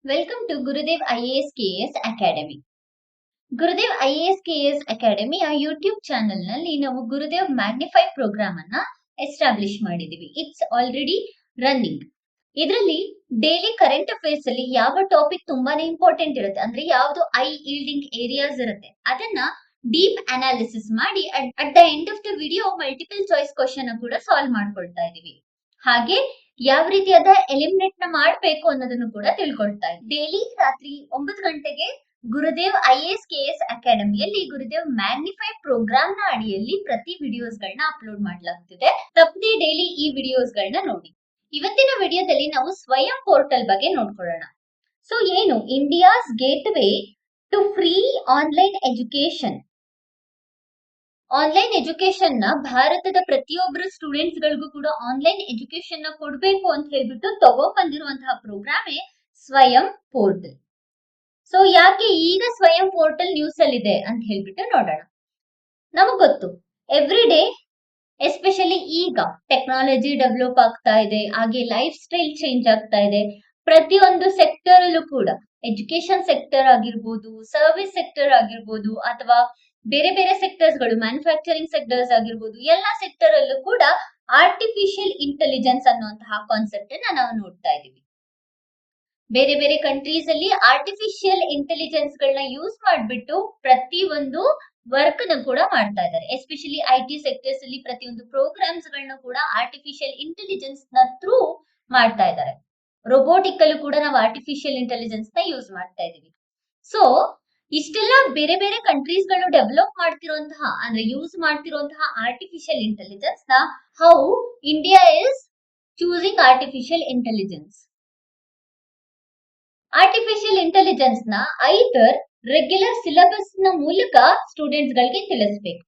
Welcome to Gurudev IAS KAS academy. Gurudev IAS KAS ಅಕಾಡೆಮಿಯ YouTube channel ನಲ್ಲಿ ನಾವು ಗುರುದೇವ್ ಮ್ಯಾಗ್ನಿಫೈ ಪ್ರೋಗ್ರಾಮ್ ಅನ್ನ ಎಸ್ಟಾಬ್ಲಿಷ್ ಮಾಡಿದೀವಿ. It's already running. ಇದರಲ್ಲಿ ಡೈಲಿ ಕರೆಂಟ್ ಅಫೇರ್ಸ್ ಅಲ್ಲಿ ಯಾವ ಟಾಪಿಕ್ ತುಂಬಾನೇ ಇಂಪಾರ್ಟೆಂಟ್ ಇರುತ್ತೆ ಅಂದ್ರೆ ಯಾವ್ದು ಐ ಈಲ್ಡಿಂಗ್ ಏರಿಯಾಸ್ ಇರುತ್ತೆ ಅದನ್ನ ಡೀಪ್ ಅನಾಲಿಸಿಸ್ ಮಾಡಿ at the end of the video multiple choice question ಕೂಡ ಸಾಲ್ವ್ ಮಾಡ್ಕೊಳ್ತಾ ಇದೀವಿ. ಹಾಗೆ ಯಾವ ರೀತಿಯಾದ ಎಲಿಮಿನೇಟ್ ನ ಮಾಡಬೇಕು ಅನ್ನೋದನ್ನು ಕೂಡ ತಿಳ್ಕೊಳ್ತಾ ಇದ್ದೀವಿ. ಡೈಲಿ ರಾತ್ರಿ 9 ಗಂಟೆಗೆ ಗುರುದೇವ್ ಐಎಎಸ್ ಕೆಎಎಸ್ ಅಕಾಡೆಮಿಯಲ್ಲಿ ಗುರುದೇವ್ ಮ್ಯಾಗ್ನಿಫೈ ಪ್ರೋಗ್ರಾಮ್ ನ ಅಡಿಯಲ್ಲಿ ಪ್ರತಿ ವಿಡಿಯೋಸ್ ಗಳನ್ನ ಅಪ್ಲೋಡ್ ಮಾಡಲಾಗ್ತಿದೆ. ತಪ್ಪದೆ ಡೈಲಿ ಈ ವಿಡಿಯೋಸ್ ಗಳನ್ನ ನೋಡಿ. ಇವತ್ತಿನ ವಿಡಿಯೋದಲ್ಲಿ ನಾವು ಸ್ವಯಂ ಪೋರ್ಟಲ್ ಬಗ್ಗೆ ನೋಡ್ಕೊಳ್ಳೋಣ. ಸೊ ಏನು India's gateway to free online education. Online education ನ ಭಾರತದ ಪ್ರತಿಯೊಬ್ಬರು ಸ್ಟೂಡೆಂಟ್ಸ್ ಗಳಿಗೂ ಕೂಡ ಆನ್ಲೈನ್ ಎಜುಕೇಶನ್ ನ ಕೊಡ್ಬೇಕು ಅಂತ ಹೇಳ್ಬಿಟ್ಟು ತಗೊಂಡ್ಬಂದಿರುವಂತಹ ಪ್ರೋಗ್ರಾಮೇ ಸ್ವಯಂ ಪೋರ್ಟಲ್. ಸೊ ಯಾಕೆ ಈಗ ಸ್ವಯಂ ಪೋರ್ಟಲ್ ನ್ಯೂಸ್ ಅಲ್ಲಿ ಇದೆ ಅಂತ ಹೇಳ್ಬಿಟ್ಟು ನೋಡೋಣ. ನಮಗ್ ಗೊತ್ತು ಎವ್ರಿ ಡೇ ಎಸ್ಪೆಷಲಿ ಈಗ ಟೆಕ್ನಾಲಜಿ ಡೆವಲಪ್ ಆಗ್ತಾ ಇದೆ, ಹಾಗೆ ಲೈಫ್ ಸ್ಟೈಲ್ ಚೇಂಜ್ ಆಗ್ತಾ ಇದೆ. ಪ್ರತಿಯೊಂದು ಸೆಕ್ಟರ್ ಅಲ್ಲೂ ಕೂಡ ಎಜುಕೇಶನ್ ಸೆಕ್ಟರ್ ಆಗಿರ್ಬೋದು, ಸರ್ವಿಸ್ ಸೆಕ್ಟರ್ ಆಗಿರ್ಬೋದು, ಅಥವಾ ಬೇರೆ ಬೇರೆ ಸೆಕ್ಟರ್ಸ್ ಗಳು ಮ್ಯಾನುಫ್ಯಾಕ್ಚರಿಂಗ್ ಸೆಕ್ಟರ್ಸ್ ಆಗಿರ್ಬೋದು, ಎಲ್ಲಾ ಸೆಕ್ಟರ್ ಅಲ್ಲೂ ಕೂಡ ಆರ್ಟಿಫಿಷಿಯಲ್ ಇಂಟೆಲಿಜೆನ್ಸ್ ಅನ್ನುವಂತಹ ಕಾನ್ಸೆಪ್ಟ್ ಅನ್ನ ನಾವು ನೋಡ್ತಾ ಇದೀವಿ. ಬೇರೆ ಬೇರೆ ಕಂಟ್ರೀಸ್ ಅಲ್ಲಿ ಆರ್ಟಿಫಿಷಿಯಲ್ ಇಂಟೆಲಿಜೆನ್ಸ್ ಗಳನ್ನ ಯೂಸ್ ಮಾಡ್ಬಿಟ್ಟು ಪ್ರತಿ ಒಂದು ವರ್ಕ್ ನ ಕೂಡ ಮಾಡ್ತಾ ಇದ್ದಾರೆ. ಎಸ್ಪೆಷಲಿ ಐಟಿ ಸೆಕ್ಟರ್ಸ್ ಅಲ್ಲಿ ಪ್ರತಿಯೊಂದು ಪ್ರೋಗ್ರಾಮ್ಸ್ ಗಳನ್ನ ಕೂಡ ಆರ್ಟಿಫಿಷಿಯಲ್ ಇಂಟೆಲಿಜೆನ್ಸ್ ನ ಥ್ರೂ ಮಾಡ್ತಾ ಇದ್ದಾರೆ. ರೋಬೋಟಿಕ್ ಅಲ್ಲೂ ಕೂಡ ನಾವು ಆರ್ಟಿಫಿಷಿಯಲ್ ಇಂಟೆಲಿಜೆನ್ಸ್ ನ ಯೂಸ್ ಮಾಡ್ತಾ ಇದೀವಿ. ಸೊ ಇಷ್ಟೆಲ್ಲ ಬೇರೆ ಬೇರೆ ಕಂಟ್ರೀಸ್ ಗಳು ಡೆವಲಪ್ ಮಾಡ್ತಿರುವಂತಹ ಅಂದ್ರೆ ಯೂಸ್ ಮಾಡ್ತಿರುವಂತಹ ಆರ್ಟಿಫಿಷಿಯಲ್ ಇಂಟೆಲಿಜೆನ್ಸ್ ನ how India is choosing artificial intelligence. Artificial intelligence ನ ಐದರ್ ರೆಗ್ಯುಲರ್ ಸಿಲೆಬಸ್ ನ ಮೂಲಕ ಸ್ಟೂಡೆಂಟ್ಸ್ ಗಳಿಗೆ ತಿಳಿಸ್ಬೇಕು,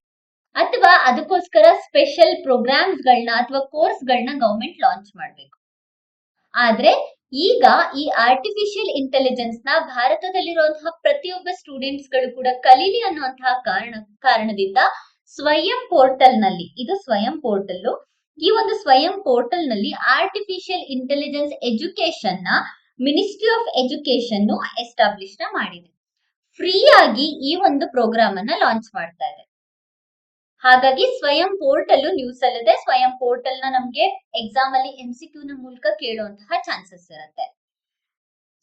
ಅಥವಾ ಅದಕ್ಕೋಸ್ಕರ ಸ್ಪೆಷಲ್ ಪ್ರೋಗ್ರಾಮ್ಸ್ ಗಳನ್ನ ಅಥವಾ ಕೋರ್ಸ್ ಗಳನ್ನ ಗವರ್ಮೆಂಟ್ ಲಾಂಚ್ ಮಾಡ್ಬೇಕು. ಆದ್ರೆ ಈಗ ಈ ಆರ್ಟಿಫಿಷಿಯಲ್ ಇಂಟೆಲಿಜೆನ್ಸ್ ನ ಭಾರತದಲ್ಲಿರುವಂತಹ ಪ್ರತಿಯೊಬ್ಬ ಸ್ಟೂಡೆಂಟ್ಸ್ ಗಳು ಕೂಡ ಕಲೀಲಿ ಅನ್ನುವಂತಹ ಕಾರಣದಿಂದ ಸ್ವಯಂ ಪೋರ್ಟಲ್ ನಲ್ಲಿ, ಇದು ಸ್ವಯಂ ಪೋರ್ಟಲ್, ಈ ಒಂದು ಸ್ವಯಂ ಪೋರ್ಟಲ್ ನಲ್ಲಿ ಆರ್ಟಿಫಿಷಿಯಲ್ ಇಂಟೆಲಿಜೆನ್ಸ್ ಎಜುಕೇಶನ್ ನ ಮಿನಿಸ್ಟ್ರಿ ಆಫ್ ಎಜುಕೇಶನ್ ಎಸ್ಟಾಬ್ಲಿಷ್ ಮಾಡಿದೆ. ಫ್ರೀ ಆಗಿ ಈ ಒಂದು ಪ್ರೋಗ್ರಾಮ್ ಅನ್ನ ಲಾಂಚ್ ಮಾಡ್ತಾ ಇದೆ. ಹಾಗಾಗಿ ಸ್ವಯಂ ಪೋರ್ಟಲ್ ನ್ಯೂಸ್ ಅಲ್ಲಿದೆ. ಸ್ವಯಂ ಪೋರ್ಟಲ್ ನ ನಮ್ಗೆ ಎಕ್ಸಾಮ್ ಅಲ್ಲಿ MCQ ನ ಮೂಲಕ ಕೇಳುವಂತಹ ಚಾನ್ಸಸ್ ಇರುತ್ತೆ.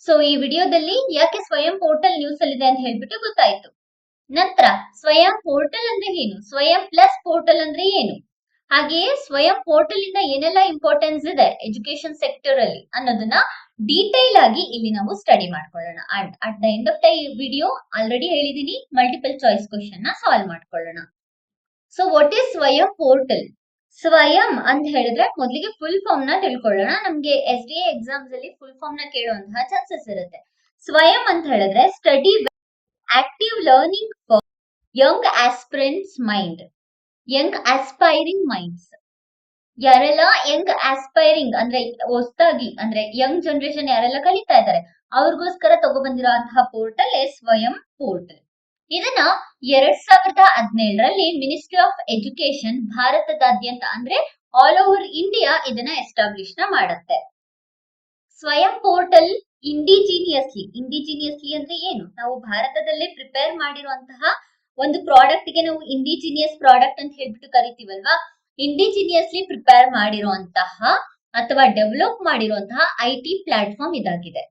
ಸೊ ಈ ವಿಡಿಯೋದಲ್ಲಿ ಯಾಕೆ ಸ್ವಯಂ ಪೋರ್ಟಲ್ ನ್ಯೂಸ್ ಅಲ್ಲಿದೆ ಅಂತ ಹೇಳ್ಬಿಟ್ಟು ಗೊತ್ತಾಯ್ತು. ನಂತರ ಸ್ವಯಂ ಪೋರ್ಟಲ್ ಅಂದ್ರೆ ಏನು, ಸ್ವಯಂ ಪ್ಲಸ್ ಪೋರ್ಟಲ್ ಅಂದ್ರೆ ಏನು, ಹಾಗೆಯೇ ಸ್ವಯಂ ಪೋರ್ಟಲ್ ಇಂದ ಏನೆಲ್ಲ ಇಂಪಾರ್ಟೆನ್ಸ್ ಇದೆ ಎಜುಕೇಶನ್ ಸೆಕ್ಟರ್ ಅಲ್ಲಿ ಅನ್ನೋದನ್ನ ಡೀಟೈಲ್ ಆಗಿ ಇಲ್ಲಿ ನಾವು ಸ್ಟಡಿ ಮಾಡ್ಕೊಳ್ಳೋಣ. And at the end of the video already ಹೇಳಿದೀನಿ, ಮಲ್ಟಿಪಲ್ ಚಾಯ್ಸ್ ಕ್ವಶನ್ ನ ಸಾಲ್ವ್ ಮಾಡ್ಕೊಳ್ಳೋಣ. ಸೊ ವಾಟ್ ಈಸ್ ಸ್ವಯಂ ಪೋರ್ಟಲ್? ಸ್ವಯಂ ಅಂತ ಹೇಳಿದ್ರೆ ಮೊದಲಿಗೆ ಫುಲ್ ಫಾರ್ಮ್ ನ ತಿಳ್ಕೊಳ್ಳೋಣ. ನಮ್ಗೆ SDA ಎಕ್ಸಾಮ್ಸ್ ಅಲ್ಲಿ ಫುಲ್ ಫಾರ್ಮ್ ನ ಕೇಳುವಂತಹ ಚಾನ್ಸಸ್ ಇರುತ್ತೆ. ಸ್ವಯಂ ಅಂತ ಹೇಳಿದ್ರೆ study active learning for Young aspirants mind, Young aspiring minds. ಯಾರೆಲ್ಲ ಯಂಗ್ ಆಸ್ಪೈರಿಂಗ್ ಅಂದ್ರೆ ಹೊಸದಾಗಿ ಅಂದ್ರೆ ಯಂಗ್ ಜನರೇಷನ್ ಯಾರೆಲ್ಲ ಕಲಿತಾ ಇದ್ದಾರೆ ಅವ್ರಿಗೋಸ್ಕರ ತಗೊಬಂದಿರುವಂತಹ ಪೋರ್ಟಲ್ ಸ್ವಯಂ ಪೋರ್ಟಲ್. ಇದನ್ನ 2017ರಲ್ಲಿ ಮಿನಿಸ್ಟ್ರಿ ಆಫ್ ಎಜುಕೇಶನ್ ಭಾರತದಾದ್ಯಂತ ಅಂದ್ರೆ ಆಲ್ ಓವರ್ ಇಂಡಿಯಾ ಇದನ್ನ ಎಸ್ಟಾಬ್ಲಿಷ್ ಮಾಡುತ್ತೆ. ಸ್ವಯಂ ಪೋರ್ಟಲ್ ಇಂಡಿಜಿನಿಯಸ್ಲಿ ಅಂದ್ರೆ ಏನು, ನಾವು ಭಾರತದಲ್ಲೇ ಪ್ರಿಪೇರ್ ಮಾಡಿರುವಂತಹ ಒಂದು ಪ್ರಾಡಕ್ಟ್ ಗೆ ನಾವು ಇಂಡಿಜಿನಿಯಸ್ ಪ್ರಾಡಕ್ಟ್ ಅಂತ ಹೇಳ್ಬಿಟ್ಟು ಕರಿತೀವಲ್ವಾ. ಇಂಡಿಜಿನಿಯಸ್ಲಿ ಪ್ರಿಪೇರ್ ಮಾಡಿರುವಂತಹ ಅಥವಾ ಡೆವಲಪ್ ಮಾಡಿರುವಂತಹ IT ಪ್ಲಾಟ್ಫಾರ್ಮ್ ಇದಾಗಿದೆ.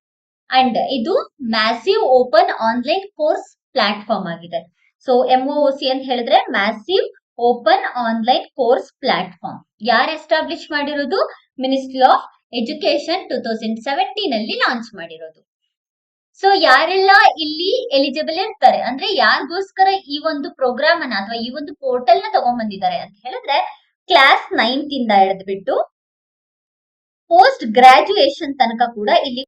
ಅಂಡ್ ಇದು massive open online course platform ಆಗಿದೆ. ಸೊ MOOC ಅಂತ ಹೇಳಿದ್ರೆ massive open online course platform. ಯಾರು ಎಸ್ಟಾಬ್ಲಿಷ್ ಮಾಡಿರೋದು? ಮಿನಿಸ್ಟ್ರಿ ಆಫ್ ಎಜುಕೇಶನ್ 2017 ಅಲ್ಲಿ ಲಾಂಚ್ ಮಾಡಿರೋದು. ಸೊ ಯಾರೆಲ್ಲ ಇಲ್ಲಿ ಎಲಿಜಿಬಲ್ ಇರ್ತಾರೆ ಅಂದ್ರೆ ಯಾರಿಗೋಸ್ಕರ ಈ ಒಂದು ಪ್ರೋಗ್ರಾಮ್ ಅನ್ನ ಅಥವಾ ಈ ಒಂದು ಪೋರ್ಟಲ್ ನ ತಗೊಂಡ್ಬಂದಿದ್ದಾರೆ ಅಂತ ಹೇಳಿದ್ರೆ ಕ್ಲಾಸ್ 9th ಇಂದ ಹಿಡಿದ್ಬಿಟ್ಟು ಪೋಸ್ಟ್ ಗ್ರಾಜುಯೇಷನ್ ತನಕ ಕೂಡ ಇಲ್ಲಿ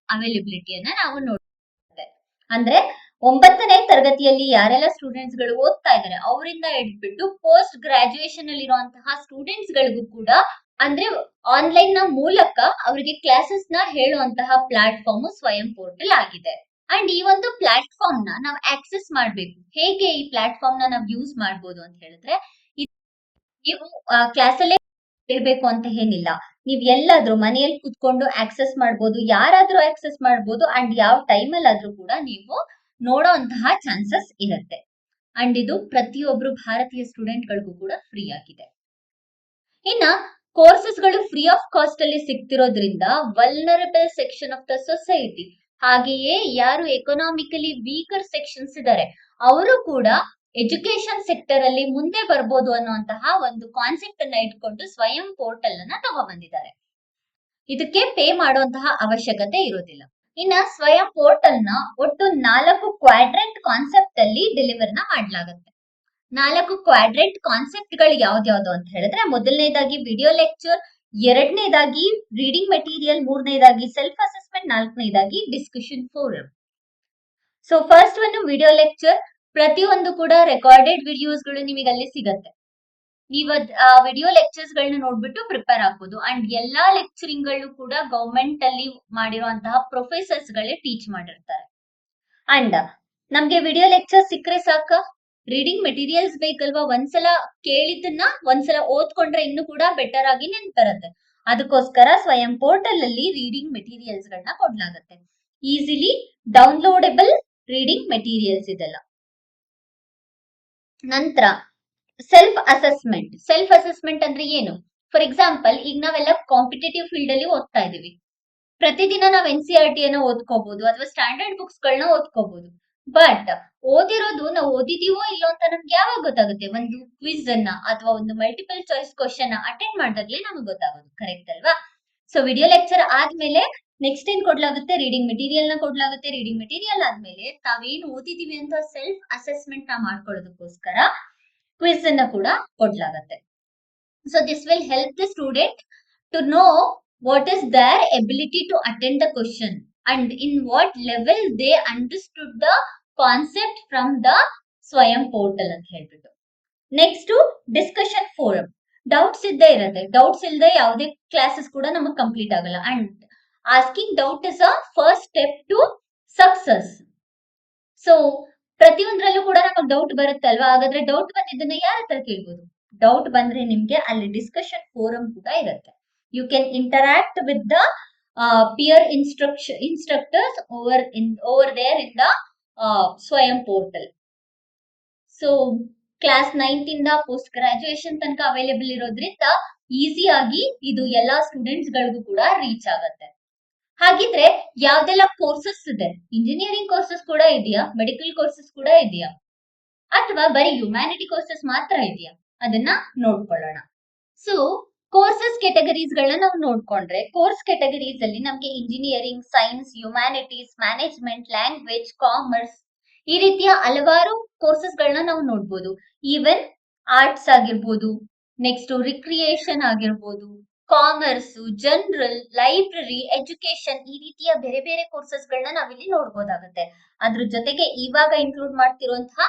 ಅವೈಲಬಿಲಿಟಿಯನ್ನ ನಾವು ನೋಡ್ತೇವೆ. ಅಂದ್ರೆ 9ನೇ ತರಗತಿಯಲ್ಲಿ ಯಾರೆಲ್ಲ ಸ್ಟೂಡೆಂಟ್ಸ್ ಗಳು ಓದ್ತಾ ಇದ್ದಾರೆ ಅವರಿಂದ ಹಿಡಿದ್ಬಿಟ್ಟು ಪೋಸ್ಟ್ ಗ್ರಾಜುಯೇಷನ್ ಅಲ್ಲಿ ಇರುವಂತಹ ಸ್ಟೂಡೆಂಟ್ಸ್ ಗಳಿಗೂ ಕೂಡ ಅಂದ್ರೆ ಆನ್ಲೈನ್ ನ ಮೂಲಕ ಅವರಿಗೆ ಕ್ಲಾಸಸ್ ನ ಹೇಳುವಂತಹ ಪ್ಲಾಟ್ಫಾರ್ಮ್ ಸ್ವಯಂ ಪೋರ್ಟಲ್ ಆಗಿದೆ. ಅಂಡ್ ಈ ಒಂದು ಪ್ಲಾಟ್ಫಾರ್ಮ್ ನ ನಾವು ಆಕ್ಸೆಸ್ ಮಾಡ್ಬೇಕು. ಹೇಗೆ ಈ ಪ್ಲಾಟ್ಫಾರ್ಮ್ ನ ನಾವು ಯೂಸ್ ಮಾಡಬಹುದು ಅಂತ ಹೇಳಿದ್ರೆ, ನೀವು ಕ್ಲಾಸ್ ಅಲ್ಲೇ ಹೇಳ್ಬೇಕು ಅಂತ ಏನಿಲ್ಲ. ನೀವ್ ಎಲ್ಲಾದ್ರೂ ಮನೆಯಲ್ಲಿ ಕುತ್ಕೊಂಡು ಆಕ್ಸೆಸ್ ಮಾಡ್ಬೋದು, ಯಾರಾದ್ರೂ ಆಕ್ಸೆಸ್ ಮಾಡ್ಬೋದು ಅಂಡ್ ಯಾವ ಟೈಮಲ್ಲಿ ಆದ್ರೂ ಕೂಡ ನೀವು ನೋಡೋಂತಹ ಚಾನ್ಸಸ್ ಇರುತ್ತೆ. ಅಂಡ್ ಇದು ಪ್ರತಿಯೊಬ್ರು ಭಾರತೀಯ ಸ್ಟೂಡೆಂಟ್ ಗಳಿಗೂ ಕೂಡ ಫ್ರೀ ಆಗಿದೆ. ಇನ್ನ ಕೋರ್ಸಸ್ ಗಳು ಫ್ರೀ ಆಫ್ ಕಾಸ್ಟ್ ಅಲ್ಲಿ ಸಿಗ್ತಿರೋದ್ರಿಂದ vulnerable section of the society, ಹಾಗೆಯೇ ಯಾರು ಎಕನಾಮಿಕಲಿ ವೀಕರ್ ಸೆಕ್ಷನ್ಸ್ ಇದ್ದಾರೆ ಅವರು ಕೂಡ ಎಜುಕೇಶನ್ ಸೆಕ್ಟರ್ ಅಲ್ಲಿ ಮುಂದೆ ಬರ್ಬೋದು ಅನ್ನುವಂತಹ ಒಂದು ಕಾನ್ಸೆಪ್ಟ್ ಅನ್ನ ಇಟ್ಕೊಂಡು ಸ್ವಯಂ ಪೋರ್ಟಲ್ ಅನ್ನ ತಗೊಬಂದಿದ್ದಾರೆ. ಇದಕ್ಕೆ ಪೇ ಮಾಡುವಂತಹ ಅವಶ್ಯಕತೆ ಇರೋದಿಲ್ಲ. ಇನ್ನ ಸ್ವಯಂ ಪೋರ್ಟಲ್ ನ ಒಟ್ಟು 4 ಕ್ವಾಡ್ರೆಂಟ್ ಕಾನ್ಸೆಪ್ಟ್ ಅಲ್ಲಿ ಡೆಲಿವರ್ ನ ಮಾಡ್ಲಾಗುತ್ತೆ. 4 ಕ್ವಾಡ್ರೆಂಟ್ ಕಾನ್ಸೆಪ್ಟ್ ಗಳು ಯಾವ್ದ್ಯಾವ್ದು ಅಂತ ಹೇಳಿದ್ರೆ, ಮೊದಲನೇದಾಗಿ ವಿಡಿಯೋ ಲೆಕ್ಚರ್, ಎರಡನೇದಾಗಿ ರೀಡಿಂಗ್ ಮೆಟೀರಿಯಲ್, ಮೂರನೇದಾಗಿ ಸೆಲ್ಫ್ ಅಸೆಸ್ಮೆಂಟ್, ನಾಲ್ಕನೇದಾಗಿ ಡಿಸ್ಕಷನ್ ಫೋರಂ. ಸೊ ಫಸ್ಟ್ ಒಂದು ವಿಡಿಯೋ ಲೆಕ್ಚರ್, ಪ್ರತಿಯೊಂದು ಕೂಡ ರೆಕಾರ್ಡೆಡ್ ವಿಡಿಯೋಸ್ ಗಳು ನಿಮಗೆ ಅಲ್ಲಿ ಸಿಗತ್ತೆ. ನೀವು ಆ ವಿಡಿಯೋ ಲೆಕ್ಚರ್ಸ್ ಗಳನ್ನ ನೋಡ್ಬಿಟ್ಟು ಪ್ರಿಪೇರ್ ಆಗ್ಬೋದು. ಅಂಡ್ ಎಲ್ಲಾ ಲೆಕ್ಚರಿಂಗ್ ಗಳು ಕೂಡ ಗವರ್ಮೆಂಟ್ ಅಲ್ಲಿ ಮಾಡಿರುವಂತಹ ಪ್ರೊಫೆಸರ್ಸ್ ಗಳೇ ಟೀಚ್ ಮಾಡಿರ್ತಾರೆ. ಅಂಡ್ ನಮ್ಗೆ ವಿಡಿಯೋ ಲೆಕ್ಚರ್ ಸಿಕ್ಕರೆ ಸಾಕ, ರೀಡಿಂಗ್ ಮೆಟೀರಿಯಲ್ಸ್ ಬೇಕಲ್ವಾ? ಒಂದ್ಸಲ ಕೇಳಿದ್ದನ್ನ ಒಂದ್ಸಲ ಓದ್ಕೊಂಡ್ರೆ ಇನ್ನು ಕೂಡ ಬೆಟರ್ ಆಗಿ ನೆನ್ಪಿರುತ್ತೆ. ಅದಕ್ಕೋಸ್ಕರ ಸ್ವಯಂ ಪೋರ್ಟಲ್ ಅಲ್ಲಿ ರೀಡಿಂಗ್ ಮೆಟೀರಿಯಲ್ಸ್ ಗಳನ್ನ ಕೊಡ್ಲಾಗತ್ತೆ. ಈಸಿಲಿ ಡೌನ್ಲೋಡೆಬಲ್ ರೀಡಿಂಗ್ ಮೆಟೀರಿಯಲ್ಸ್ ಇದೆಲ್ಲ. ನಂತರ ಸೆಲ್ಫ್ ಅಸೆಸ್ಮೆಂಟ್ ಅಂದ್ರೆ ಏನು? ಫಾರ್ ಎಕ್ಸಾಂಪಲ್, ಈಗ ನಾವೆಲ್ಲ ಕಾಂಪಿಟೇಟಿವ್ ಫೀಲ್ಡ್ ಅಲ್ಲಿ ಓದ್ತಾ ಇದೀವಿ. ಪ್ರತಿದಿನ ನಾವ್ NCERT ಅನ್ನ ಓದ್ಕೋಬಹುದು ಅಥವಾ ಸ್ಟ್ಯಾಂಡರ್ಡ್ ಬುಕ್ಸ್ ಗಳನ್ನ ಓದ್ಕೋಬಹುದು. ಬಟ್ ಓದಿರೋದು ನಾವು ಓದಿದೀವೋ ಇಲ್ಲೋ ಅಂತ ನಮ್ಗೆ ಯಾವಾಗ ಗೊತ್ತಾಗುತ್ತೆ? ಒಂದು ಕ್ವಿಜ್ ಅನ್ನ ಅಥವಾ ಒಂದು ಮಲ್ಟಿಪಲ್ ಚಾಯ್ಸ್ ಕ್ವಶನ್ ಅಟೆಂಡ್ ಮಾಡಿದಾಗ್ಲೇ ನಮ್ಗೆ ಗೊತ್ತಾಗೋದು. ಕರೆಕ್ಟ್ ಅಲ್ವಾ? ಸೊ ವಿಡಿಯೋ ಲೆಕ್ಚರ್ ಆದ್ಮೇಲೆ ನೆಕ್ಸ್ಟ್ ಏನ್ ಕೊಡ್ಲಾಗುತ್ತೆ? ರೀಡಿಂಗ್ ಮೆಟೀರಿಯಲ್ ನ ಕೊಡ್ಲಾಗುತ್ತೆ. ರೀಡಿಂಗ್ ಮೆಟೀರಿಯಲ್ ಆದ್ಮೇಲೆ ತಾವೇನು ಓದಿದೀವಿ ಅಂತ ಸೆಲ್ಫ್ ಅಸೆಸ್ಮೆಂಟ್ ನ ಮಾಡ್ಕೊಳ್ಳೋದಕ್ಕೋಸ್ಕರ ಕ್ವಿಜ್ ಅನ್ನ ಕೂಡ ಕೊಡ್ಲಾಗುತ್ತೆ. So this will help the student to know what is their ability to attend the question and in what level they understood the concept from the ಸ್ವಯಂ portal ಅಂತ ಹೇಳ್ಬಿಟ್ಟು. Next discussion forum. ಡೌಟ್ಸ್ ಇದ್ದೇ ಇರುತ್ತೆ. Doubts ಇಲ್ಲದೆ ಯಾವುದೇ classes ಕೂಡ ನಮಗೆ complete ಆಗಲ್ಲ. And asking doubt is a first step to success. So ಪ್ರತಿಯೊಂದ್ರಲ್ಲೂ ಕೂಡ ನಮಗೆ ಡೌಟ್ ಬರುತ್ತೆ ಅಲ್ವಾ? ಹಾಗಾದ್ರೆ ಡೌಟ್ ಬಂದಿದ್ದನ್ನ ಯಾರ ಹತ್ರ ಕೇಳ್ಬೋದು? ಡೌಟ್ ಬಂದ್ರೆ ನಿಮ್ಗೆ ಅಲ್ಲಿ ಡಿಸ್ಕಷನ್ ಫೋರಂ ಕೂಡ ಇರುತ್ತೆ. You can interact with the peer instructors over there in the ಸ್ವಯಂ ಪೋರ್ಟಲ್. ಸೊ ಕ್ಲಾಸ್ 9th ಇಂದ ಪೋಸ್ಟ್ ಗ್ರಾಜುಯೇಷನ್ ತನಕ ಅವೈಲೇಬಲ್ ಇರೋದ್ರಿಂದ ಈಸಿ ಆಗಿ ಇದು ಎಲ್ಲಾ ಸ್ಟೂಡೆಂಟ್ಸ್ ಗಳಿಗೂ ಕೂಡ ರೀಚ್ ಆಗುತ್ತೆ. ಹಾಗಿದ್ರೆ ಯಾವ್ದೆಲ್ಲ ಕೋರ್ಸಸ್ ಇದೆ? ಇಂಜಿನಿಯರಿಂಗ್ ಕೋರ್ಸಸ್ ಕೂಡ ಇದೆಯಾ? ಮೆಡಿಕಲ್ ಕೋರ್ಸಸ್ ಕೂಡ ಇದೆಯಾ? ಅಥವಾ ಬರೀ ಹ್ಯುಮ್ಯಾನಿಟಿ ಕೋರ್ಸಸ್ ಮಾತ್ರ ಇದೆಯಾ? ಅದನ್ನ ನೋಡ್ಕೊಳ್ಳೋಣ. ಸೊ ಕೋರ್ಸಸ್ ಕೆಟಗರೀಸ್ ಗಳನ್ನ ನಾವು ನೋಡ್ಕೊಂಡ್ರೆ, ಕೋರ್ಸ್ ಕೆಟಗರೀಸ್ ಅಲ್ಲಿ ನಮ್ಗೆ engineering, science, humanities, management, language, commerce ಈ ರೀತಿಯ ಹಲವಾರು ಕೋರ್ಸಸ್ ಗಳನ್ನ ನಾವು ನೋಡ್ಬೋದು. ಈವನ್ ಆರ್ಟ್ಸ್ ಆಗಿರ್ಬೋದು, ನೆಕ್ಸ್ಟ್ ರಿಕ್ರಿಯೇಷನ್ ಆಗಿರ್ಬೋದು, ಕಾಮರ್ಸ್, ಜನರಲ್, ಲೈಬ್ರರಿ, ಎಜುಕೇಶನ್ ಈ ರೀತಿಯ ಬೇರೆ ಬೇರೆ ಕೋರ್ಸಸ್ ಗಳನ್ನ ನಾವಿಲ್ಲಿ ನೋಡ್ಬೋದಾಗುತ್ತೆ. ಅದ್ರ ಜೊತೆಗೆ ಇವಾಗ ಇನ್ಕ್ಲೂಡ್ ಮಾಡ್ತಿರುವಂತಹ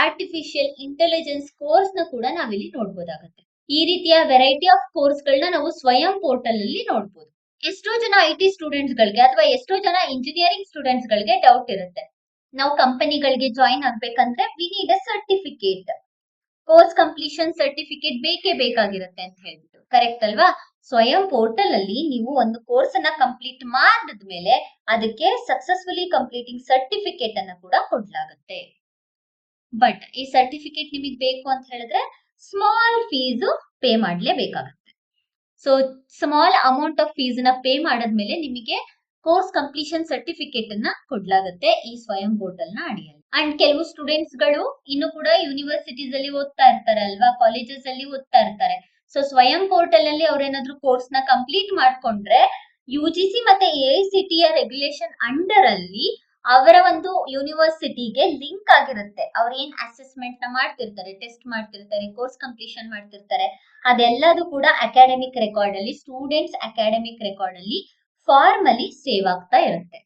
ಆರ್ಟಿಫಿಷಿಯಲ್ ಇಂಟೆಲಿಜೆನ್ಸ್ ಕೋರ್ಸ್ ನ ಕೂಡ ನಾವಿಲ್ಲಿ ನೋಡ್ಬೋದಾಗುತ್ತೆ. ಈ ರೀತಿಯ ವೆರೈಟಿ ಆಫ್ ಕೋರ್ಸ್ ಗಳನ್ನ ನಾವು ಸ್ವಯಂ ಪೋರ್ಟಲ್ ಅಲ್ಲಿ ನೋಡ್ಬೋದು. ಎಷ್ಟೋ ಜನ IT ಸ್ಟೂಡೆಂಟ್ಸ್ ಗಳಿಗೆ ಅಥವಾ ಎಷ್ಟೋ ಜನ ಇಂಜಿನಿಯರಿಂಗ್ ಸ್ಟೂಡೆಂಟ್ಸ್ ಗಳಿಗೆ ಡೌಟ್ ಇರುತ್ತೆ. ನಾವು ಕಂಪನಿಗಳಿಗೆ ಜಾಯಿನ್ ಆಗ್ಬೇಕಂದ್ರೆ we need a certificate, course completion certificate ಬೇಕೇ ಬೇಕಾಗಿರುತ್ತೆ ಅಂತ ಹೇಳ್ಬಿಟ್ಟು. ಕರೆಕ್ಟ್ ಅಲ್ವಾ? ಸ್ವಯಂ ಪೋರ್ಟಲ್ ಅಲ್ಲಿ ನೀವು ಒಂದು ಕೋರ್ಸ್ ಅನ್ನ ಕಂಪ್ಲೀಟ್ ಮಾಡಿದ್ಮೇಲೆ ಅದಕ್ಕೆ ಸಕ್ಸಸ್ಫುಲಿ ಕಂಪ್ಲೀಟಿಂಗ್ ಸರ್ಟಿಫಿಕೇಟ್ ಅನ್ನ ಕೂಡ ಕೊಡ್ಲಾಗುತ್ತೆ. ಬಟ್ ಈ ಸರ್ಟಿಫಿಕೇಟ್ ನಿಮಗೆ ಬೇಕು ಅಂತ ಹೇಳಿದ್ರೆ ಸ್ಮಾಲ್ ಫೀಸ್ ಪೇ ಮಾಡ್ಲೇಬೇಕಾಗುತ್ತೆ. So small amount of fees ನ ಪೇ ಮಾಡಿದ್ಮೇಲೆ ನಿಮಗೆ ಕೋರ್ಸ್ ಕಂಪ್ಲೀಷನ್ ಸರ್ಟಿಫಿಕೇಟ್ ಅನ್ನ ಕೊಡ್ಲಾಗುತ್ತೆ ಈ ಸ್ವಯಂ ಪೋರ್ಟಲ್ ನ ಅಡಿಯಲ್ಲಿ. ಅಂಡ್ ಕೆಲವು ಸ್ಟೂಡೆಂಟ್ಸ್ ಗಳು ಇನ್ನು ಕೂಡ ಯೂನಿವರ್ಸಿಟೀಸ್ ಅಲ್ಲಿ ಓದ್ತಾ ಇರ್ತಾರೆ ಅಲ್ವಾ, ಕಾಲೇಜಸ್ ಅಲ್ಲಿ ಓದ್ತಾ ಇರ್ತಾರೆ. ಸೊ ಸ್ವಯಂ ಪೋರ್ಟಲ್ ಅಲ್ಲಿ ಅವ್ರೇನಾದ್ರೂ ಕೋರ್ಸ್ ನ ಕಂಪ್ಲೀಟ್ ಮಾಡ್ಕೊಂಡ್ರೆ UGC ಮತ್ತೆ AICTE ರೆಗ್ಯುಲೇಷನ್ ಅಂಡರ್ ಅಲ್ಲಿ ಅವರ ಒಂದು ಯೂನಿವರ್ಸಿಟಿಗೆ ಲಿಂಕ್ ಆಗಿರುತ್ತೆ. ಅವ್ರ ಏನ್ ಅಸೆಸ್ಮೆಂಟ್ ನ ಮಾಡ್ತಿರ್ತಾರೆ, ಟೆಸ್ಟ್ ಮಾಡ್ತಿರ್ತಾರೆ, ಕೋರ್ಸ್ ಕಂಪ್ಲೀಷನ್ ಮಾಡ್ತಿರ್ತಾರೆ, ಅದೆಲ್ಲದೂ ಕೂಡ ಅಕಾಡೆಮಿಕ್ ರೆಕಾರ್ಡ್ ಅಲ್ಲಿ, ಸ್ಟೂಡೆಂಟ್ಸ್ ಅಕಾಡೆಮಿಕ್ ರೆಕಾರ್ಡ್ ಅಲ್ಲಿ ಫಾರ್ಮಲಿ ಸೇವ್ ಆಗ್ತಾ ಇರುತ್ತೆ.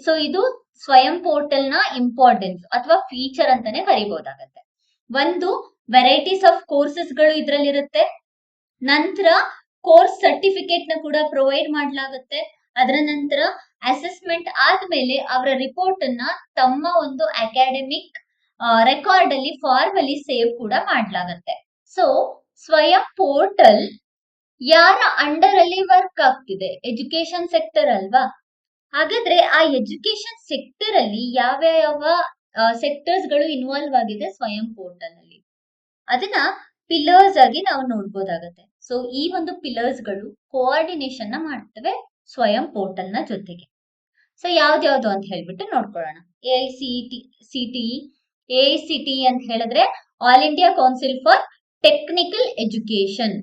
ಸೊ ಇದು ಸ್ವಯಂ ಪೋರ್ಟಲ್ ನ ಇಂಪಾರ್ಟೆನ್ಸ್ ಅಥವಾ ಫೀಚರ್ ಅಂತಾನೆ ಕರಿಬಹುದಾಗತ್ತೆ. ಒಂದು ವೆರೈಟೀಸ್ ಆಫ್ ಕೋರ್ಸಸ್ ಗಳು ಇದ್ರಲ್ಲಿ ಇರುತ್ತೆ. ನಂತರ ಕೋರ್ಸ್ ಸರ್ಟಿಫಿಕೇಟ್ ನ ಕೂಡ ಪ್ರೊವೈಡ್ ಮಾಡಲಾಗುತ್ತೆ. ಅದರ ನಂತರ ಅಸೆಸ್ಮೆಂಟ್ ಆದ್ಮೇಲೆ ಅವರ ರಿಪೋರ್ಟ್ ಅನ್ನ ತಮ್ಮ ಒಂದು ಅಕಾಡೆಮಿಕ್ ರೆಕಾರ್ಡ್ ಅಲ್ಲಿ ಫಾರ್ಮಲಿ ಸೇವ್ ಕೂಡ ಮಾಡಲಾಗುತ್ತೆ. ಸೊ ಸ್ವಯಂ ಪೋರ್ಟಲ್ ಯಾರ ಅಂಡರ್ ಅಲ್ಲಿ ವರ್ಕ್ ಆಗ್ತಿದೆ? ಎಜುಕೇಶನ್ ಸೆಕ್ಟರ್ ಅಲ್ವಾ? ಹಾಗಾದ್ರೆ ಆ ಎಜುಕೇಶನ್ ಸೆಕ್ಟರ್ ಅಲ್ಲಿ ಯಾವ ಯಾವ ಸೆಕ್ಟರ್ಸ್ ಗಳು ಇನ್ವಾಲ್ವ್ ಆಗಿದೆ ಸ್ವಯಂ ಪೋರ್ಟಲ್ ಅಲ್ಲಿ, ಅದನ್ನ ಪಿಲ್ಲರ್ಸ್ ಆಗಿ ನಾವು ನೋಡ್ಬೋದಾಗತ್ತೆ. ಸೊ ಈ ಒಂದು ಪಿಲ್ಲರ್ಸ್ ಗಳು ಕೋಆರ್ಡಿನೇಷನ್ ನ ಮಾಡ್ತವೆ ಸ್ವಯಂ ಪೋರ್ಟಲ್ ನ ಜೊತೆಗೆ. ಸೊ ಯಾವ್ದ್ಯಾವ್ದು ಅಂತ ಹೇಳ್ಬಿಟ್ಟು ನೋಡ್ಕೊಳ್ಳೋಣ. ಎಐಸಿಟಿಇ. ಎಐಸಿಟಿಇ ಅಂತ ಹೇಳಿದ್ರೆ all India council for technical education.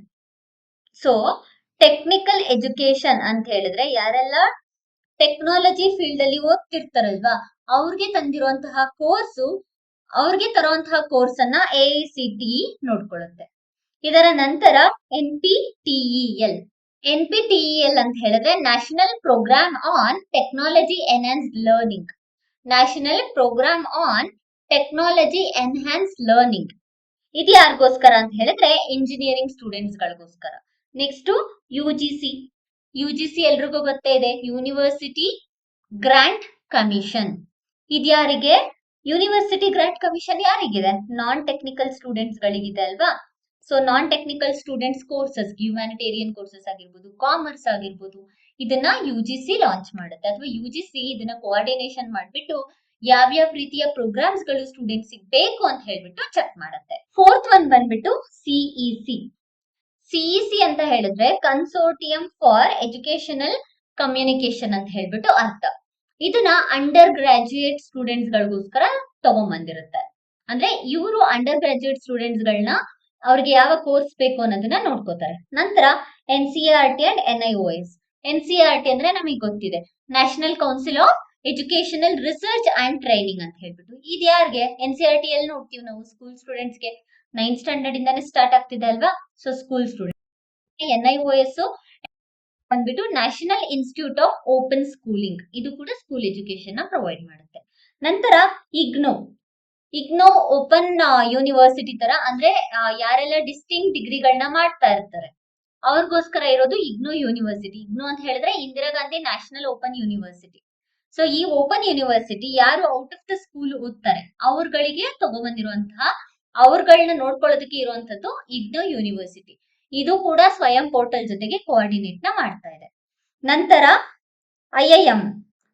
So technical education ಅಂತ ಹೇಳಿದ್ರೆ ಯಾರೆಲ್ಲ ಟೆಕ್ನಾಲಜಿ ಫೀಲ್ಡ್ ಅಲ್ಲಿ ಓದ್ತಿರ್ತಾರಲ್ವಾ, ಅವ್ರಿಗೆ ತಂದಿರುವಂತಹ ಕೋರ್ಸು, ಅವ್ರಿಗೆ ತರುವಂತಹ ಕೋರ್ಸ್ ಅನ್ನ ಎಐಸಿಟಿಇ ನೋಡ್ಕೊಳ್ಳುತ್ತೆ. ಇದರ ನಂತರ ಎನ್ಪಿಟಿಇಎಲ್. ಎನ್ಪಿಟಿಇಎಲ್ ಅಂತ ಹೇಳಿದ್ರೆ national programme on technology enhanced learning. National programme on technology enhanced learning. ಇದು ಯಾರಿಗೋಸ್ಕರ ಅಂತ ಹೇಳಿದ್ರೆ ಇಂಜಿನಿಯರಿಂಗ್ ಸ್ಟೂಡೆಂಟ್ಸ್ ಗಳಿಗೋಸ್ಕರ. Next UGC. ಯುಜಿಸಿ ಎಲ್ರಿಗೂ ಗೊತ್ತೇ ಇದೆ, ಯೂನಿವರ್ಸಿಟಿ ಗ್ರಾಂಟ್ ಕಮಿಷನ್. ಇದ್ಯಾರಿಗೆ? ಯೂನಿವರ್ಸಿಟಿ ಗ್ರಾಂಟ್ ಕಮಿಷನ್ ಯಾರಿಗಿದೆ? ನಾನ್ ಟೆಕ್ನಿಕಲ್ ಸ್ಟೂಡೆಂಟ್ಸ್ ಗಳಿಗಿದೆ ಅಲ್ವಾ? So non technical students courses, humanitarian courses ಆಗಿರ್ಬೋದು, ಕಾಮರ್ಸ್ ಆಗಿರ್ಬೋದು, ಇದನ್ನ ಯುಜಿಸಿ ಲಾಂಚ್ ಮಾಡುತ್ತೆ, ಅಥವಾ ಯುಜಿಸಿ ಇದನ್ನ ಕೋಆರ್ಡಿನೇಷನ್ ಮಾಡ್ಬಿಟ್ಟು ಯಾವ್ಯಾವ ರೀತಿಯ ಪ್ರೋಗ್ರಾಮ್ಸ್ ಗಳು ಸ್ಟೂಡೆಂಟ್ಸ್ ಬೇಕು ಅಂತ ಹೇಳ್ಬಿಟ್ಟು ಚೆಕ್ ಮಾಡುತ್ತೆ. ಫೋರ್ತ್ ಒನ್ ಬಂದ್ಬಿಟ್ಟು ಸಿಇಸಿ. ಸಿಇಸಿ ಅಂತ ಹೇಳಿದ್ರೆ ಕನ್ಸೋರ್ಟಿಯಂ ಫಾರ್ ಎಜುಕೇಶನಲ್ ಕಮ್ಯುನಿಕೇಶನ್ ಅಂತ ಹೇಳ್ಬಿಟ್ಟು ಅರ್ಥ. ಇದನ್ನ ಅಂಡರ್ ಗ್ರಾಜುಯೇಟ್ ಸ್ಟೂಡೆಂಟ್ಸ್ ಗಳಿಗೋಸ್ಕರ ತಗೊಂಡ್ಬಂದಿರುತ್ತೆ. ಅಂದ್ರೆ ಇವರು ಅಂಡರ್ ಗ್ರಾಜುಯೇಟ್ ಸ್ಟೂಡೆಂಟ್ಸ್ ಗಳನ್ನ ಅವ್ರಿಗೆ ಯಾವ ಕೋರ್ಸ್ ಬೇಕು ಅನ್ನೋದನ್ನ ನೋಡ್ಕೋತಾರೆ. ನಂತರ ಎನ್ಸಿಇಆರ್ಟಿ ಅಂಡ್ ಎನ್ಐಒಎಸ್. ಎನ್ಸಿಇಆರ್ಟಿ ಅಂದ್ರೆ ನಮಗೆ ಗೊತ್ತಿದೆ, national council of educational research and training ಅಂತ ಹೇಳ್ಬಿಟ್ಟು. ಇದು ಯಾರಿಗೆ? ಎನ್ಸಿಇಆರ್ಟಿ ಎಲ್ಲಿ ನೋಡ್ತೀವಿ ನಾವು? ಸ್ಕೂಲ್ ಸ್ಟೂಡೆಂಟ್ಸ್ಗೆ 9th ಸ್ಟ್ಯಾಂಡರ್ಡ್ ಇಂದಾನೆ ಸ್ಟಾರ್ಟ್ ಆಗ್ತಿದೆ ಅಲ್ವಾ? So school student. ಎನ್ಐಒಎಸ್ ಬಂದ್ಬಿಟ್ಟು national institute of open schooling. ಇದು ಕೂಡ ಸ್ಕೂಲ್ ಎಜುಕೇಶನ್ ನ ಪ್ರೊವೈಡ್ ಮಾಡುತ್ತೆ. ನಂತರ ಇಗ್ನೋ. ಇಗ್ನೋ ಓಪನ್ ಯೂನಿವರ್ಸಿಟಿ ತರ, ಅಂದ್ರೆ ಯಾರೆಲ್ಲ ಡಿಸ್ಟಿಂಕ್ಟ್ ಡಿಗ್ರಿಗಳನ್ನ ಮಾಡ್ತಾ ಇರ್ತಾರೆ ಅವ್ರಿಗೋಸ್ಕರ ಇರೋದು ಇಗ್ನೋ ಯೂನಿವರ್ಸಿಟಿ. ಇಗ್ನೋ ಅಂತ ಹೇಳಿದ್ರೆ Indira Gandhi national open university. So ಈ ಓಪನ್ ಯೂನಿವರ್ಸಿಟಿ ಯಾರು ಔಟ್ ಆಫ್ ದ ಸ್ಕೂಲ್ ಓದ್ತಾರೆ ಅವ್ರಗಳಿಗೆ ತಗೊಬಂದಿರುವಂತಹ, ಅವ್ರಗಳನ್ನ ನೋಡ್ಕೊಳ್ಳೋದಕ್ಕೆ ಇರುವಂತದ್ದು ಇಗ್ನೋ ಯೂನಿವರ್ಸಿಟಿ. ಇದು ಕೂಡ ಸ್ವಯಂ ಪೋರ್ಟಲ್ ಜೊತೆಗೆ ಕೋಆರ್ಡಿನೇಟ್ ನ ಮಾಡ್ತಾ ಇದೆ. ನಂತರ ಐಐಎಂ.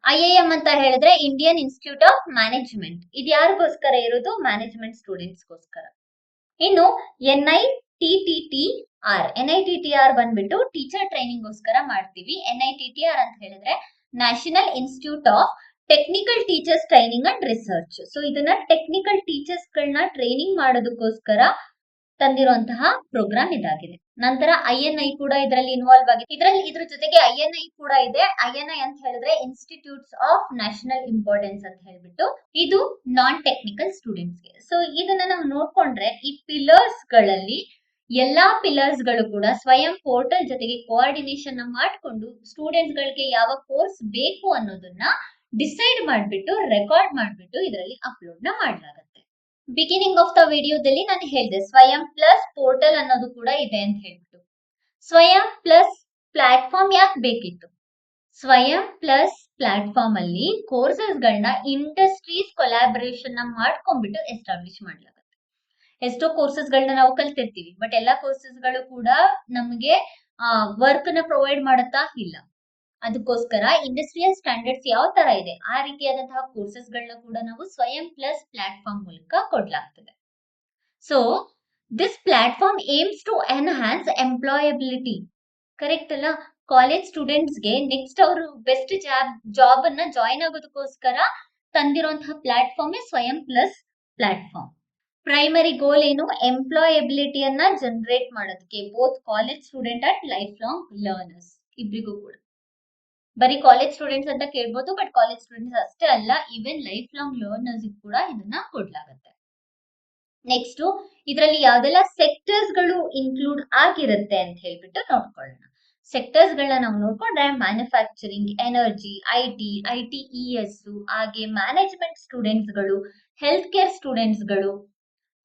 ಐಐಎಂ ಅಂತ ಹೇಳಿದ್ರೆ ಇಂಡಿಯನ್ ಇನ್ಸ್ಟಿಟ್ಯೂಟ್ ಆಫ್ ಮ್ಯಾನೇಜ್ಮೆಂಟ್. ಇದು ಯಾರಿಗೋಸ್ಕರ ಇರೋದು? ಮ್ಯಾನೇಜ್ಮೆಂಟ್ ಸ್ಟೂಡೆಂಟ್ಸ್ ಗೋಸ್ಕರ. ಇನ್ನು ಎನ್ಐಟಿಟಿಆರ್. ಎನ್ಐಟಿಟಿಆರ್ ಬಂದ್ಬಿಟ್ಟು ಟೀಚರ್ ಟ್ರೈನಿಂಗ್ ಗೋಸ್ಕರ ಮಾಡ್ತೀವಿ. ಎನ್ಐಟಿಟಿಆರ್ ಅಂತ ಹೇಳಿದ್ರೆ national institute of technical teachers training and research. So ಇದನ್ನ ಟೆಕ್ನಿಕಲ್ ಟೀಚರ್ಸ್ ಗಳನ್ನ ಟ್ರೈನಿಂಗ್ ಮಾಡೋದಕ್ಕೋಸ್ಕರ ತಂದಿರುವಂತಹ ಪ್ರೋಗ್ರಾಮ್ ಇದಾಗಿದೆ. ನಂತರ ಐಎನ್ಐ ಕೂಡ ಇದರಲ್ಲಿ ಇನ್ವಾಲ್ವ್ ಆಗಿದೆ. ಇದ್ರ ಜೊತೆಗೆ ಐಎನ್ಐ ಕೂಡ ಇದೆ. ಐಎನ್ಐ ಅಂತ ಹೇಳಿದ್ರೆ ಇನ್ಸ್ಟಿಟ್ಯೂಟ್ಸ್ ಆಫ್ ನ್ಯಾಷನಲ್ ಇಂಪಾರ್ಟೆನ್ಸ್ ಅಂತ ಹೇಳ್ಬಿಟ್ಟು, ಇದು ನಾನ್ ಟೆಕ್ನಿಕಲ್ ಸ್ಟೂಡೆಂಟ್ಸ್ ಗೆ. ಸೊ ಇದನ್ನ ನಾವು ನೋಡ್ಕೊಂಡ್ರೆ ಈ ಪಿಲ್ಲರ್ಸ್ ಗಳಲ್ಲಿ ಎಲ್ಲಾ ಪಿಲ್ಲರ್ಸ್ ಗಳು ಕೂಡ ಸ್ವಯಂ ಪೋರ್ಟಲ್ ಜೊತೆಗೆ ಕೋಆರ್ಡಿನೇಷನ್ ಮಾಡಿಕೊಂಡು ಸ್ಟೂಡೆಂಟ್ಸ್ ಗಳಿಗೆ ಯಾವ ಕೋರ್ಸ್ ಬೇಕು ಅನ್ನೋದನ್ನ ಡಿಸೈಡ್ ಮಾಡ್ಬಿಟ್ಟು ರೆಕಾರ್ಡ್ ಮಾಡ್ಬಿಟ್ಟು ಇದರಲ್ಲಿ ಅಪ್ಲೋಡ್ ನ ಮಾಡಲಾಗುತ್ತೆ. ಬಿಗಿನಿಂಗ್ ಆಫ್ ದ ವಿಡಿಯೋದಲ್ಲಿ ನಾನು ಹೇಳಿದೆ ಸ್ವಯಂ ಪ್ಲಸ್ ಪೋರ್ಟಲ್ ಅನ್ನೋದು ಕೂಡ ಇದೆ ಅಂತ ಹೇಳ್ಬಿಟ್ಟು. ಸ್ವಯಂ ಪ್ಲಸ್ ಪ್ಲಾಟ್ಫಾರ್ಮ್ ಯಾಕೆ ಬೇಕಿತ್ತು? ಸ್ವಯಂ ಪ್ಲಸ್ ಪ್ಲಾಟ್ಫಾರ್ಮ್ ಅಲ್ಲಿ ಕೋರ್ಸಸ್ ಗಳನ್ನ ಇಂಡಸ್ಟ್ರೀಸ್ ಕೊಲಾಬರೇಷನ್ ನ ಮಾಡ್ಕೊಂಡ್ಬಿಟ್ಟು ಎಸ್ಟಾಬ್ಲಿಷ್ ಮಾಡ್ಲಾಗುತ್ತೆ. ಎಷ್ಟೋ ಕೋರ್ಸಸ್ ಗಳನ್ನ ನಾವು ಕಲ್ತಿರ್ತೀವಿ, ಬಟ್ ಎಲ್ಲಾ ಕೋರ್ಸಸ್ ಗಳು ಕೂಡ ನಮಗೆ ವರ್ಕ್ ನ ಪ್ರೊವೈಡ್ ಮಾಡುತ್ತಾ ಇಲ್ಲ. ಅದಕ್ಕೋಸ್ಕರ ಇಂಡಸ್ಟ್ರಿಯಲ್ ಸ್ಟ್ಯಾಂಡರ್ಡ್ಸ್ ಯಾವ ತರ ಇದೆ ಆ ರೀತಿಯಾದಂತಹ ಕೋರ್ಸಸ್ ಗಳನ್ನ ಕೂಡ ನಾವು ಸ್ವಯಂ ಪ್ಲಸ್ ಪ್ಲಾಟ್ಫಾರ್ಮ್ ಮೂಲಕ ಕೊಡ್ಲಾಗ್ತದೆ. So this platform aims to enhance employability. Correct ಅಲ್ಲ? ಕಾಲೇಜ್ ಸ್ಟೂಡೆಂಟ್ಸ್ ಗೆ ನೆಕ್ಸ್ಟ್ ಅವರು ಬೆಸ್ಟ್ ಜಾಬ್ ಅನ್ನ ಜಾಯಿನ್ ಆಗೋದಕ್ಕೋಸ್ಕರ ತಂದಿರುವಂತಹ platform Swayam plus platform. Primary goal ಏನು? ಎಂಪ್ಲಾಯಬಿಲಿಟಿಯನ್ನ ಜನರೇಟ್ ಮಾಡೋದಕ್ಕೆ, both college student and life long learners ಇಬ್ರಿಗೂ ಕೂಡ. ಬರೀ ಕಾಲೇಜ್ ಸ್ಟೂಡೆಂಟ್ಸ್ ಅಂತ ಕೇಳ್ಬೋದು, ಬಟ್ ಕಾಲೇಜ್ ಸ್ಟೂಡೆಂಟ್ಸ್ ಅಷ್ಟೇ ಅಲ್ಲ, ಈವನ್ ಲೈಫ್ ಲಾಂಗ್ ಲರ್ನರ್ಸ್ ಕೂಡ ಇದನ್ನ ಕೊಡ್ಲಾಗುತ್ತೆ. ನೆಕ್ಸ್ಟ್ ಇದರಲ್ಲಿ ಯಾವ್ದೆಲ್ಲ ಸೆಕ್ಟರ್ಸ್ ಗಳು ಇನ್ಕ್ಲೂಡ್ ಆಗಿರುತ್ತೆ ಅಂತ ಹೇಳ್ಬಿಟ್ಟು ನೋಡ್ಕೊಳ್ಳೋಣ. ಸೆಕ್ಟರ್ಸ್ ಗಳನ್ನ ನಾವು ನೋಡ್ಕೊಂಡ್ರೆ ಮ್ಯಾನುಫ್ಯಾಕ್ಚರಿಂಗ್, ಎನರ್ಜಿ, ಐಟಿಇಎಸ್, ಹಾಗೆ ಮ್ಯಾನೇಜ್ಮೆಂಟ್ ಸ್ಟೂಡೆಂಟ್ಸ್ ಗಳು, ಹೆಲ್ತ್ ಕೇರ್ ಸ್ಟೂಡೆಂಟ್ಸ್ ಗಳು,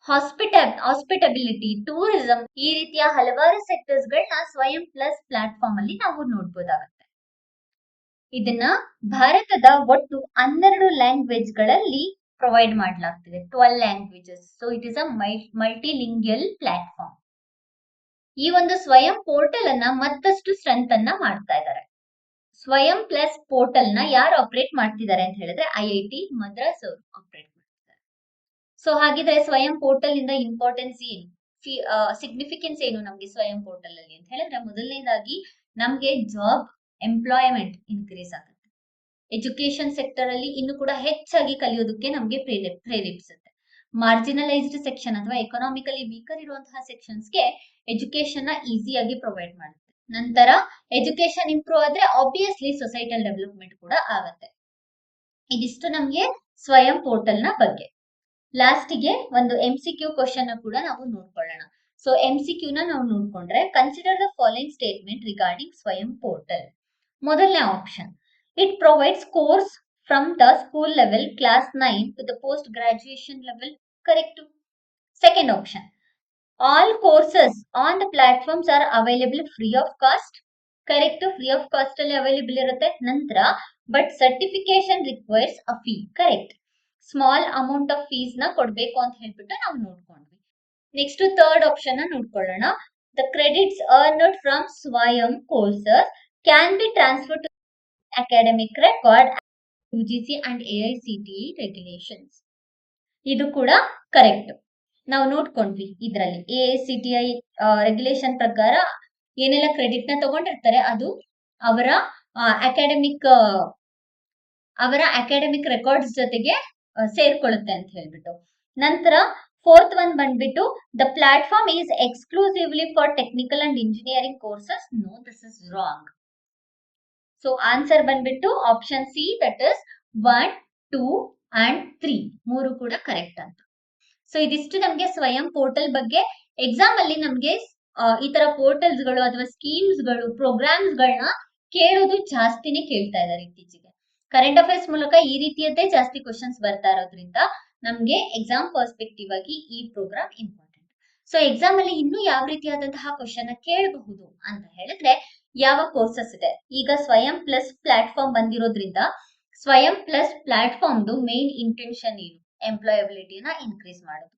ಹಾಸ್ಪಿಟಬಿಲಿಟಿ, ಟೂರಿಸಂ, ಈ ರೀತಿಯ ಹಲವಾರು ಸೆಕ್ಟರ್ಸ್ ಗಳನ್ನ ಸ್ವಯಂ ಪ್ಲಸ್ ಪ್ಲಾಟ್ಫಾರ್ಮ್ ಅಲ್ಲಿ ನಾವು ನೋಡ್ಬೋದಾಗುತ್ತೆ. ಇದನ್ನ ಭಾರತದ ಒಟ್ಟು 12 ಲ್ಯಾಂಗ್ವೇಜ್ ಗಳಲ್ಲಿ ಪ್ರೊವೈಡ್ ಮಾಡಲಾಗ್ತಿದೆ, 12 languages. So it is a multilingual platform. ಈ ಒಂದು ಸ್ವಯಂ ಪೋರ್ಟಲ್ ಅನ್ನ ಮತ್ತಷ್ಟು ಸ್ಟ್ರೆಂತ್ ಅನ್ನ ಮಾಡ್ತಾ ಇದ್ದಾರೆ. ಸ್ವಯಂ ಪ್ಲಸ್ ಪೋರ್ಟಲ್ ನ ಯಾರು ಆಪರೇಟ್ ಮಾಡ್ತಿದ್ದಾರೆ ಅಂತ ಹೇಳಿದ್ರೆ IIT ಮದ್ರಾಸ್ ಅವರು ಆಪರೇಟ್ ಮಾಡ್ತಿದ್ದಾರೆ. ಸೊ ಹಾಗಿದ್ರೆ ಸ್ವಯಂ ಪೋರ್ಟಲ್ ಇಂದ ಇಂಪಾರ್ಟೆನ್ಸ್ ಏನು, ಸಿಗ್ನಿಫಿಕೆನ್ಸ್ ಏನು ನಮ್ಗೆ ಸ್ವಯಂ ಪೋರ್ಟಲ್ ಅಲ್ಲಿ ಅಂತ ಹೇಳಿದ್ರೆ, ಮೊದಲನೇದಾಗಿ ನಮ್ಗೆ ಜಾಬ್ ಎಂಪ್ಲಾಯ್ಮೆಂಟ್ ಇನ್ಕ್ರೀಸ್ ಆಗುತ್ತೆ. ಎಜುಕೇಶನ್ ಸೆಕ್ಟರ್ ಅಲ್ಲಿ ಇನ್ನು ಕೂಡ ಹೆಚ್ಚಾಗಿ ಕಲಿಯೋದಕ್ಕೆ ನಮ್ಗೆ ಪ್ರೇರೇಪಿಸುತ್ತೆ. ಮಾರ್ಜಿನಲೈಸ್ಡ್ ಸೆಕ್ಷನ್ ಅಥವಾ ಎಕನಾಮಿಕಲಿ ವೀಕರ್ ಇರುವಂತಹ ಸೆಕ್ಷನ್ಸ್ಗೆ ಎಜುಕೇಶನ್ ನ ಈಸಿಯಾಗಿ ಪ್ರೊವೈಡ್ ಮಾಡುತ್ತೆ. ನಂತರ ಎಜುಕೇಶನ್ ಇಂಪ್ರೂವ್ ಆದ್ರೆ ಆಬ್ವಿಯಸ್ಲಿ ಸೊಸೈಟಲ್ ಡೆವಲಪ್ಮೆಂಟ್ ಕೂಡ ಆಗುತ್ತೆ. ಇದಿಷ್ಟು ನಮ್ಗೆ ಸ್ವಯಂ ಪೋರ್ಟಲ್ ನ ಬಗ್ಗೆ. ಲಾಸ್ಟಿಗೆ ಒಂದು MCQ ಕ್ವಶನ್ ಕೂಡ ನಾವು ನೋಡ್ಕೊಳ್ಳೋಣ. ಸೊ MCQ ನ ನಾವು ನೋಡ್ಕೊಂಡ್ರೆ, consider the following statement regarding Swayam portal. ಮೊದಲನೇ option, it provides course from the school level class 9 to the post graduation level. Correct. Second option, all courses on the platforms are available free of cost. Correct, free of cost ಅಲ್ಲಿ available ಇರುತ್ತೆ. ನಂತರ but certification requires a fee. Correct, small amount of fees ನ ಕೊಡ್ಬೇಕು ಅಂತ ಹೇಳ್ಬಿಟ್ಟು ನಾವು ನೋಡ್ಕೊಂಡ್ವಿ. Next third option ನ ನೋಡ್ಕೊಳ್ಳೋಣ. The credits earned from Swayam courses can be transfer to academic record UGC and AICTE regulations. ಇದು ಕೂಡ ಕರೆಕ್ಟ್. ನಾವು ನೋಡ್ಕೊಂಡ್ವಿ ಇದರಲ್ಲಿ AICTE ರೆಗ್ಯುಲೇಷನ್ ಪ್ರಕಾರ ಏನೆಲ್ಲ ಕ್ರೆಡಿಟ್ ನ ತಗೊಂಡಿರ್ತಾರೆ ಅದು ಅವರ ಅಕಾಡೆಮಿಕ್ ರೆಕಾರ್ಡ್ಸ್ ಜೊತೆಗೆ ಸೇರ್ಕೊಳ್ಳುತ್ತೆ ಅಂತ ಹೇಳ್ಬಿಟ್ಟು. ನಂತರ ಫೋರ್ತ್ ಒನ್ ಬಂದ್ಬಿಟ್ಟು, the platform is exclusively for technical and engineering courses. No, this is wrong. So answer ಬಂದ್ಬಿಟ್ಟು option C, that is 1, 2 and 3 ಮೂರು ಕೂಡ ಕರೆಕ್ಟ್ ಅಂತ. ಸೊ ಇದಿಷ್ಟು ನಮ್ಗೆ ಸ್ವಯಂ ಪೋರ್ಟಲ್ ಬಗ್ಗೆ. ಎಕ್ಸಾಮ್ ಅಲ್ಲಿ ನಮ್ಗೆ ಈ ತರ ಪೋರ್ಟಲ್ಸ್ ಗಳು ಅಥವಾ ಸ್ಕೀಮ್ಸ್ ಗಳು, ಪ್ರೋಗ್ರಾಮ್ಸ್ ಗಳನ್ನ ಕೇಳೋದು ಜಾಸ್ತಿನೇ ಕೇಳ್ತಾ ಇದ್ದಾರೆ ಇತ್ತೀಚೆಗೆ. ಕರೆಂಟ್ ಅಫೇರ್ಸ್ ಮೂಲಕ ಈ ರೀತಿಯದ್ದೇ ಜಾಸ್ತಿ ಕ್ವಶನ್ಸ್ ಬರ್ತಾ ಇರೋದ್ರಿಂದ ನಮ್ಗೆ ಎಕ್ಸಾಮ್ ಪರ್ಸ್ಪೆಕ್ಟಿವ್ ಆಗಿ ಈ ಪ್ರೋಗ್ರಾಮ್ ಇಂಪಾರ್ಟೆಂಟ್. ಸೊ ಎಕ್ಸಾಮ್ ಅಲ್ಲಿ ಇನ್ನೂ ಯಾವ ರೀತಿಯಾದಂತಹ ಕ್ವಶನ್ ಕೇಳಬಹುದು ಅಂತ ಹೇಳಿದ್ರೆ, ಯಾವ ಕೋರ್ಸಸ್ ಇದೆ. ಈಗ ಸ್ವಯಂ ಪ್ಲಸ್ ಪ್ಲಾಟ್ಫಾರ್ಮ್ ಬಂದಿರೋದ್ರಿಂದ ಸ್ವಯಂ ಪ್ಲಸ್ ಪ್ಲಾಟ್ಫಾರ್ಮ್ದು ಮೇನ್ ಇಂಟೆನ್ಷನ್ ಏನು, ಎಂಪ್ಲಾಯಬಿಲಿಟಿನ ಇನ್ಕ್ರೀಸ್ ಮಾಡೋದು.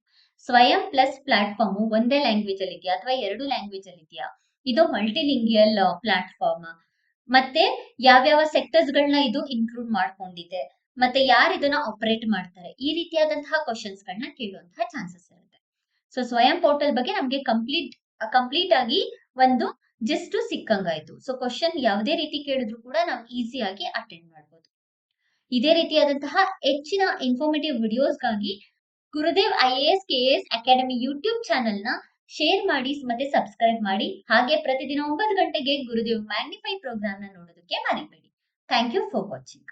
ಸ್ವಯಂ ಪ್ಲಸ್ ಪ್ಲಾಟ್ಫಾರ್ಮ್ ಒಂದೇ ಲ್ಯಾಂಗ್ವೇಜ್ ಅಲ್ಲಿ ಇದೆಯಾ ಅಥವಾ 2 ಲ್ಯಾಂಗ್ವೇಜ್ ಅಲ್ಲಿ ಇದೆಯಾ, ಇದು ಮಲ್ಟಿಲಿಂಗ್ವಿಯಲ್ ಪ್ಲಾಟ್ಫಾರ್ಮ್, ಮತ್ತೆ ಯಾವ್ಯಾವ ಸೆಕ್ಟರ್ಸ್ ಗಳನ್ನ ಇದು ಇನ್ಕ್ಲೂಡ್ ಮಾಡ್ಕೊಂಡಿದೆ, ಮತ್ತೆ ಯಾರು ಇದನ್ನ ಆಪರೇಟ್ ಮಾಡ್ತಾರೆ, ಈ ರೀತಿಯಾದಂತಹ ಕ್ವಶನ್ಸ್ ಗಳನ್ನ ಕೇಳುವಂತಹ ಚಾನ್ಸಸ್ ಇರುತ್ತೆ. ಸೊ ಸ್ವಯಂ ಪೋರ್ಟಲ್ ಬಗ್ಗೆ ನಮ್ಗೆ ಕಂಪ್ಲೀಟ್ ಆಗಿ ಒಂದು ಜಸ್ಟ್ ಸಿಕ್ಕಂಗಾಯ್ತು. ಸೊ ಕ್ವಶನ್ ಯಾವುದೇ ರೀತಿ ಕೇಳಿದ್ರು ಕೂಡ ನಾವು ಈಸಿಯಾಗಿ ಅಟೆಂಡ್ ಮಾಡ್ಬೋದು. ಇದೇ ರೀತಿಯಾದಂತಹ ಹೆಚ್ಚಿನ ಇನ್ಫಾರ್ಮೇಟಿವ್ ವಿಡಿಯೋಸ್ಗಾಗಿ Gurudev IAS KAS academy YouTube channel ನ ಶೇರ್ ಮಾಡಿ ಮತ್ತೆ ಸಬ್ಸ್ಕ್ರೈಬ್ ಮಾಡಿ. ಹಾಗೆ ಪ್ರತಿದಿನ 9 ಗಂಟೆಗೆ ಗುರುದೇವ್ ಮ್ಯಾಗ್ನಿಫೈ ಪ್ರೋಗ್ರಾಮ್ ನ ನೋಡೋದಕ್ಕೆ ಮರಿಬೇಡಿ. Thank you for watching.